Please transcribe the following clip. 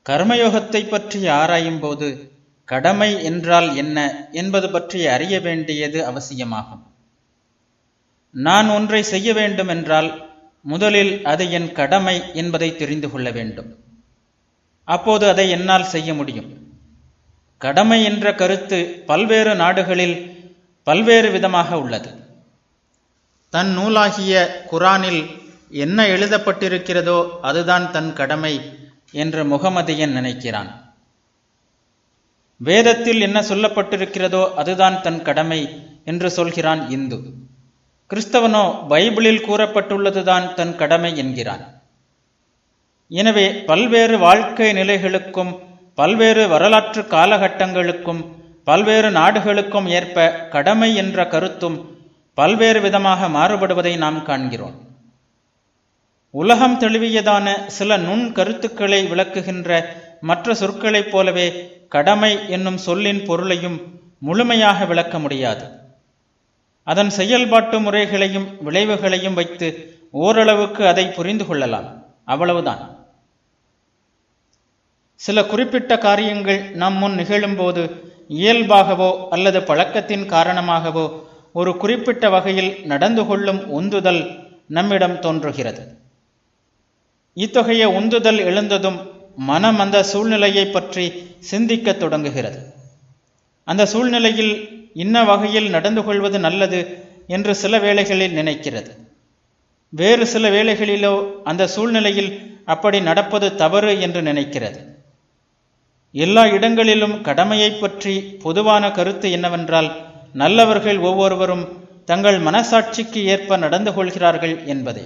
கர்மயோகத்தை பற்றி ஆராயும் போது கடமை என்றால் என்ன என்பது பற்றி அறிய வேண்டியது அவசியமாகும். நான் ஒன்றை செய்ய வேண்டும் என்றால் முதலில் அது என் கடமை என்பதை தெரிந்து கொள்ள வேண்டும். அப்போது அதை என்னால் செய்ய முடியும். கடமை என்ற கருத்து பல்வேறு நாடுகளில் பல்வேறு விதமாக உள்ளது. தன் நூலாகிய குரானில் என்ன எழுதப்பட்டிருக்கிறதோ அதுதான் தன் கடமை என்று முகமதியன் நினைக்கிறான். வேதத்தில் என்ன சொல்லப்பட்டிருக்கிறதோ அதுதான் தன் கடமை என்று சொல்கிறான் இந்து. கிறிஸ்தவனோ பைபிளில் கூறப்பட்டுள்ளதுதான் தன் கடமை என்கிறான். எனவே பல்வேறு வாழ்க்கை நிலைகளுக்கும் பல்வேறு வரலாற்று காலகட்டங்களுக்கும் பல்வேறு நாடுகளுக்கும் ஏற்ப கடமை என்ற கருத்தும் பல்வேறு விதமாக மாறுபடுவதை நாம் காண்கிறோம். உலகம் தழுவியதான சில நுண் கருத்துக்களை விளக்குகின்ற மற்ற சொற்களைப் போலவே கடமை என்னும் சொல்லின் பொருளையும் முழுமையாக விளக்க முடியாது. அதன் செயல்பாட்டு முறைகளையும் விளைவுகளையும் வைத்து ஓரளவுக்கு அதை புரிந்து கொள்ளலாம், அவ்வளவுதான். சில குறிப்பிட்ட காரியங்கள் நம் முன் நிகழும்போது இயல்பாகவோ அல்லது பழக்கத்தின் காரணமாகவோ ஒரு குறிப்பிட்ட வகையில் நடந்து கொள்ளும் உந்துதல் நம்மிடம் தோன்றுகிறது. இத்தகைய உந்துதல் எழுந்ததும் மனம் அந்த சூழ்நிலையை பற்றி சிந்திக்க தொடங்குகிறது. அந்த சூழ்நிலையில் இன்ன வகையில் நடந்து கொள்வது நல்லது என்று சில வேளைகளில் நினைக்கிறது. வேறு சில வேளைகளிலோ அந்த சூழ்நிலையில் அப்படி நடப்பது தவறு என்று நினைக்கிறது. எல்லா இடங்களிலும் கடமையை பற்றி பொதுவான கருத்து என்னவென்றால் நல்லவர்கள் ஒவ்வொருவரும் தங்கள் மனசாட்சிக்கு ஏற்ப நடந்து கொள்கிறார்கள் என்பதே.